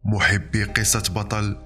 محبي قصة بطل،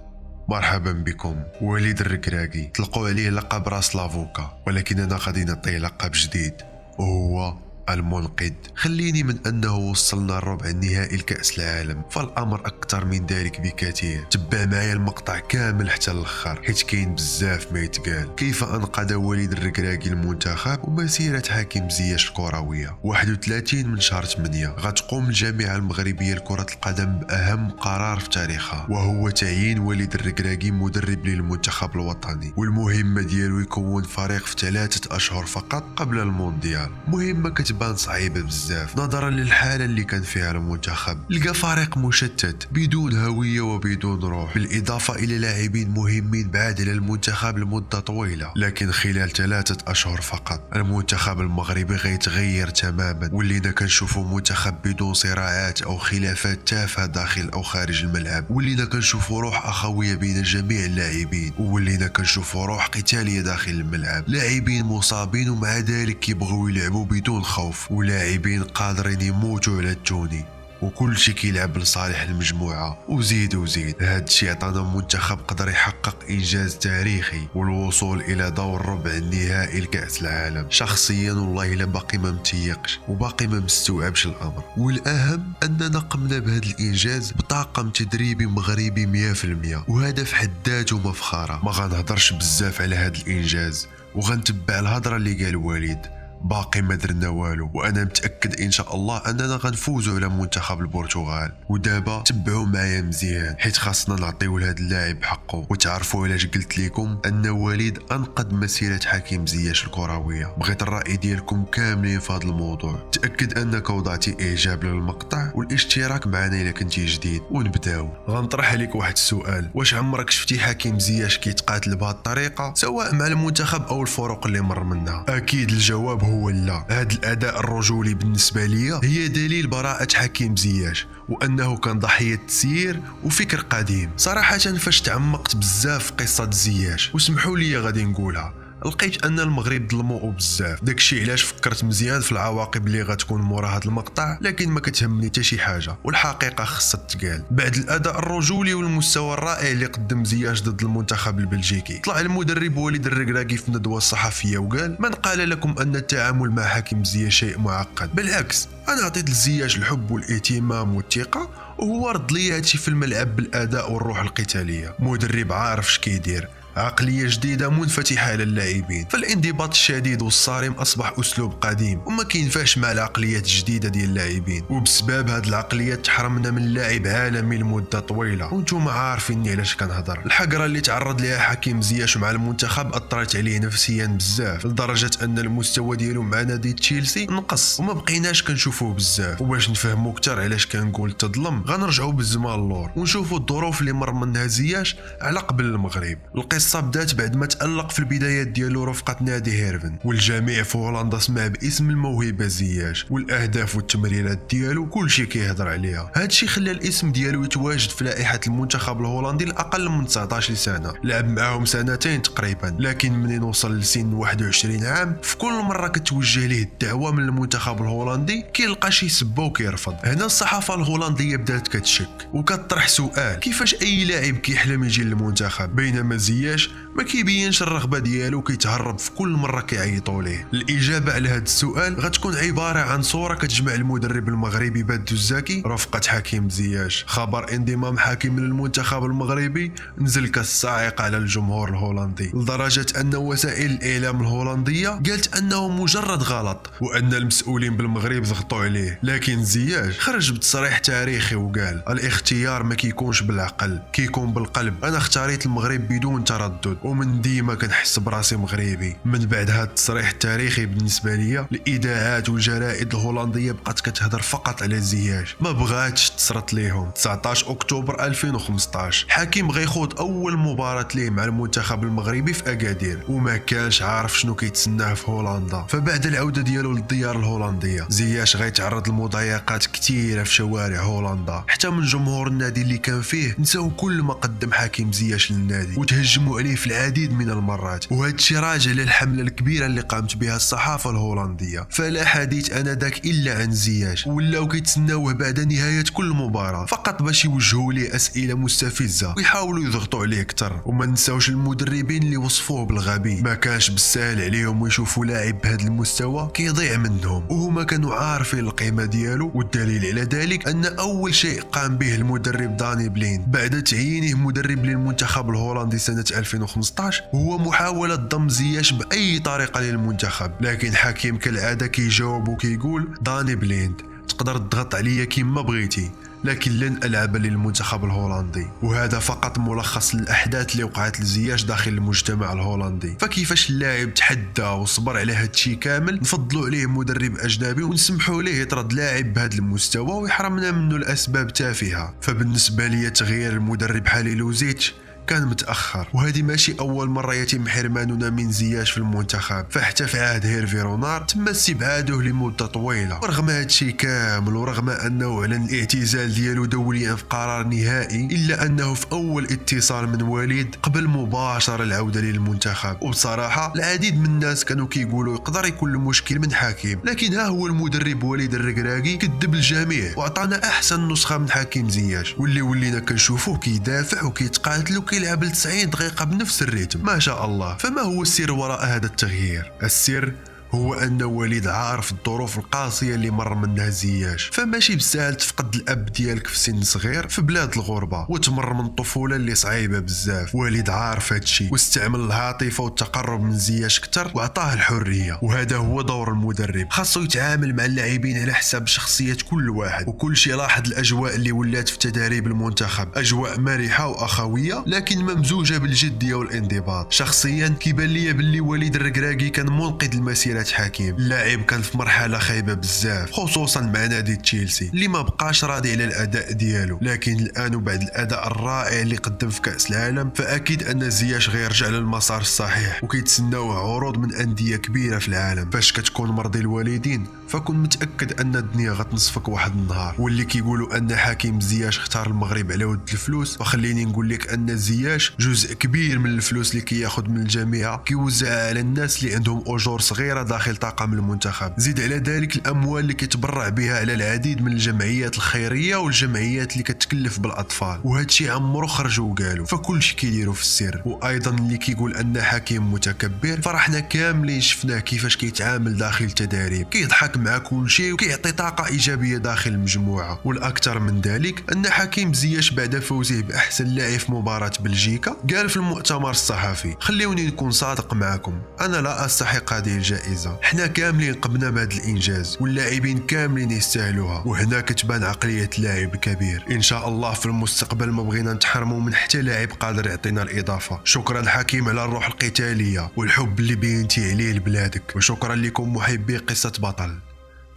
مرحبا بكم. وليد الركراكي طلقوا عليه لقب راس لافوكا، ولكن انا غادي نعطيه لقب جديد وهو المنقذ. خليني من انه وصلنا لربع النهائي لكأس العالم، فالامر اكثر من ذلك بكثير. تبع معايا المقطع كامل حتى الاخر حيت كاين بزاف ما يتقال. كيف انقذ وليد الركراكي المنتخب ومسيرة حكيم زياش الكروية. 31 من شهر 8 غتقوم الجامعة المغربية لكرة القدم بأهم قرار في تاريخها، وهو تعيين وليد الركراكي مدرب للمنتخب الوطني. والمهمة ديالو يكون فريق في 3 أشهر فقط قبل المونديال. مهمة كتبان صعيبة بزاف نظرا للحالة اللي كان فيها المنتخب. لقى فريق مشتت بدون هوية وبدون روح، بالإضافة إلى لاعبين مهمين بعاد على المنتخب لمدة طويلة. لكن خلال 3 أشهر فقط المنتخب المغربي غيتغير تماما، ولينا كنشوفوا منتخب بدون صراعات أو خلافات تافهة داخل أو خارج الملعب. ولينا كنشوفوا روح أخوية بين جميع اللاعبين، ولينا كنشوفوا روح قتالية داخل الملعب. لاعبين مصابين ومع ذلك كيبغوا يلعبوا بدون خوف، ولاعبين قادرين يموتوا على التوني، وكل شيء كيلعب لصالح المجموعة. وزيد هاد الشيء عطانا منتخب قدر يحقق إنجاز تاريخي والوصول إلى دور ربع النهائي لكأس العالم. شخصيا والله إلا باقي ما متيقش وباقي ما مستوعبش الأمر، والأهم أننا قمنا بهذا الإنجاز بطاقم تدريبي مغربي 100%، وهذا في حد ذاته مفخرة. ما غنهضرش بزاف على هذا الإنجاز وغنتبع الهضرة اللي قال وليد. باقي ما درنا والو، وانا متاكد ان شاء الله اننا غنفوزوا على منتخب البرتغال. ودابا تبعوا معايا مزيان حيت خاصنا نعطيو لهذا اللاعب حقه، وتعرفوا علاش قلت لكم ان وليد انقذ مسيره حكيم زياش الكرويه. بغيت الراي ديالكم كاملين في هذا الموضوع. تاكد انك وضعتي اعجاب للمقطع والاشتراك معنا الا كنتي جديد. ونبداو. غنطرح عليك واحد السؤال: واش عمرك شفتي حكيم زياش كيتقاتل بهذه الطريقه سواء مع المنتخب او الفرق اللي مر منها؟ اكيد الجواب هو لا. هذا الاداء الرجولي بالنسبه لي هي دليل براءه حكيم زياش، وانه كان ضحيه تسيير وفكر قديم. صراحه فاش تعمقت بزاف في قصه زياش، وسمحوا لي غادي نقولها، لقيت ان المغرب ظلموه بزاف. داكشي علاش فكرت مزيان في العواقب اللي غتكون مورا هذا المقطع، لكن ما كتهمني حتى شي حاجه، والحقيقه خصها تتقال. بعد الاداء الرجولي والمستوى الرائع اللي قدم زياش ضد المنتخب البلجيكي، طلع المدرب وليد الركراكي في الندوه الصحفيه وقال: من قال لكم ان التعامل مع حكيم زياش شيء معقد؟ بالعكس، انا عطيت لزياش الحب والاهتمام والثقه، وهو رد لي هادشي في الملعب بالاداء والروح القتاليه. مدرب عارف اش كيدير، عقلية جديدة منفتحة على اللاعبين. فالانضباط الشديد والصارم أصبح أسلوب قديم وما كينفعش مع العقليات الجديدة ديال اللاعبين، وبسبب هاد العقليات تحرمنا من لاعب عالمي لمدة طويلة. وانتم عارفين علاش كنهضر. الحقرة اللي تعرض لها حكيم زياش مع المنتخب أثرت عليه نفسيا بزاف، لدرجة أن المستوى ديالو مع نادي تشيلسي نقص وما بقيناش كنشوفوه بزاف. وباش نفهموا كتر علاش كنقول تظلم، غنرجعوا بالزمان اللور ونشوفوا الظروف اللي مر منها زياش على قبل المغرب. القصة بدات بعد ما تألق في البدايات ديالو رفقة نادي هيرفن، والجميع في هولندا سمع باسم الموهبة زياش، والاهداف والتمريرات ديالو كلشي كيهضر عليها. هادشي خلى الاسم ديالو يتواجد في لائحة المنتخب الهولندي لاقل من 19 سنة. لعب معاهم 2 تقريبا، لكن منين وصل لسن 21 عام في كل مرة كتوجه ليه الدعوة من المنتخب الهولندي كيلقى شي سبة وكيرفض. هنا الصحافة الهولندية بدات كتشك وكتطرح سؤال: كيفاش اي لاعب كيحلم يجي للمنتخب بينما زياش ما كيبينش الرغبه ديالو، كيتهرب في كل مره كيعيطوا ليه؟ الاجابه على هذا السؤال غتكون عباره عن صوره كتجمع المدرب المغربي بدو الزكي رفقه حكيم زياش. خبر انضمام حكيم للمنتخب المغربي نزل كالصاعقه على الجمهور الهولندي، لدرجه ان وسائل الاعلام الهولنديه قالت انه مجرد غلط وان المسؤولين بالمغرب ضغطوا عليه. لكن زياش خرج بتصريح تاريخي وقال: الاختيار ما كيكونش بالعقل، كيكون بالقلب. انا اختاريت المغرب بدون تردد، ومن ديما كنحس براسي مغربي. من بعد هذا التصريح التاريخي بالنسبه ليا، الاذاعات والجرائد الهولنديه بقات كتهضر فقط على زياش، ما بغاتش تصرت ليهم. 19 اكتوبر 2015 حكيم غيخوض اول مباراه ليه مع المنتخب المغربي في اكادير، وما كانش عارف شنو كيتسناه في هولندا. فبعد العوده ديالو للديار الهولنديه، زياش غيتعرض لمضايقات كثيره في شوارع هولندا، حتى من جمهور النادي اللي كان فيه نساو كل ما قدم حكيم زياش للنادي وتهجموا تكلموا عليه في العديد من المرات، وهذا الشيء راجع للحملة الكبيرة اللي قامت بها الصحافة الهولندية. فلا حديث آنذاك إلا عن زياش، ولاو كيتسناوه بعد نهاية كل مباراة فقط باش يوجهوا ليه أسئلة مستفزة ويحاولوا يضغطوا عليه أكثر. وما نساوش المدربين اللي وصفوه بالغبي، ما كانش بالسهل عليهم يشوفوا لاعب بهذا المستوى كيضيع منهم، وهما كانوا عارفين القيمة ديالو. والدليل على ذلك أن أول شيء قام به المدرب داني بلين بعد تعيينه مدرب للمنتخب الهولندي سنة 2015 هو محاولة ضم زياش بأي طريقة للمنتخب. لكن حكيم كالعادة كيجاوب وكيقول داني بليند تقدر تضغط عليا كيما بغيتي، لكن لن ألعب للمنتخب الهولندي. وهذا فقط ملخص للأحداث اللي وقعت لزياش داخل المجتمع الهولندي. فكيفاش اللاعب تحدى وصبر على هذا الشيء كامل، نفضلوا عليه مدرب أجنبي ونسمحوا ليه يطرد لاعب بهذا المستوى ويحرمنا منه الأسباب تافهة. فبالنسبة لي تغيير المدرب حاليلوزيتش كان متأخر، وهذه ماشي أول مرة يتم حرماننا من زياش في المنتخب، فحتى في عهد هيرفي رونار تم استبعاده لمدة طويلة. ورغم هذا الشيء كامل، ورغم أنه أعلن الاعتزال ديالو دوليا في قرار نهائي، إلا أنه في أول اتصال من وليد قبل مباشرة العودة للمنتخب. وبصراحة العديد من الناس كانوا كيقولوا يقدر يكون المشكل من حكيم، لكن ها هو المدرب وليد الركراكي كذب الجميع وعطانا أحسن نسخة من حكيم زياش، واللي ولينا كنشوفوه كيدافع وكيتقاتل يلعب 90 دقيقة بنفس الريتم ما شاء الله. فما هو السر وراء هذا التغيير؟ السر هو أن وليد عارف الظروف القاسية اللي مر منها زياش، فماشي بسهل تفقد الأب ديالك في سن صغير في بلاد الغربة وتمر من طفولة اللي صعيبة بزاف. وليد عارف هادشي واستعمل العاطفة والتقرب من زياش كتر وعطاه الحرية. وهذا هو دور المدرب، خاصو يتعامل مع اللاعبين على حساب شخصية كل واحد. وكل شيء لاحظ الأجواء اللي ولات في تدريب المنتخب، أجواء مرحة وأخوية لكن ممزوجة بالجدية والانضباط. شخصيا كيبان لي باللي وليد الركراكي كان منقذ المسيرة حكيم. اللاعب كان في مرحله خايبه بزاف خصوصا مع نادي تشيلسي اللي ما بقاش راضي على الاداء ديالو، لكن الان وبعد الاداء الرائع اللي قدم في كاس العالم فاكيد ان زياش غيرجع للمسار الصحيح، وكيتسناوه عروض من انديه كبيره في العالم. فاش كتكون مرضي الوالدين فكن متاكد ان الدنيا غتنصفك واحد النهار. واللي كيقولوا ان حكيم زياش اختار المغرب على ود الفلوس، وخليني نقول لك ان زياش جزء كبير من الفلوس اللي كياخذ من الجامعه كيوزعها على الناس اللي عندهم اجور صغيره داخل طاقم المنتخب. زيد على ذلك الاموال اللي كيتبرع بها على العديد من الجمعيات الخيريه والجمعيات اللي كتكلف بالاطفال، وهذا الشيء عمرو خرجوا وقالوا، فكل شيء كيديروا في السر. وايضا اللي كيقول ان حكيم متكبر فرحنا كاملين شفناه كيفاش كيتعامل داخل التدريب، كيضحك مع كل شيء وكيعطي طاقه ايجابيه داخل المجموعه. والاكثر من ذلك ان حكيم زياش بعد فوزه باحسن لاعب في مباراه بلجيكا قال في المؤتمر الصحفي: خليوني نكون صادق معكم، انا لا استحق هذه الجائزه، حنا كاملين قمنا بهذا الانجاز واللاعبين كاملين يستاهلوها. وهنا كتبان عقليه لاعب كبير. ان شاء الله في المستقبل ما بغينا نتحرموا من حتى لاعب قادر يعطينا الاضافه. شكرا حكيم على الروح القتاليه والحب اللي بينتي عليه لبلادك، وشكرا لكم محبي قصه بطل.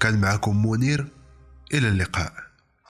كان معكم منير، الى اللقاء.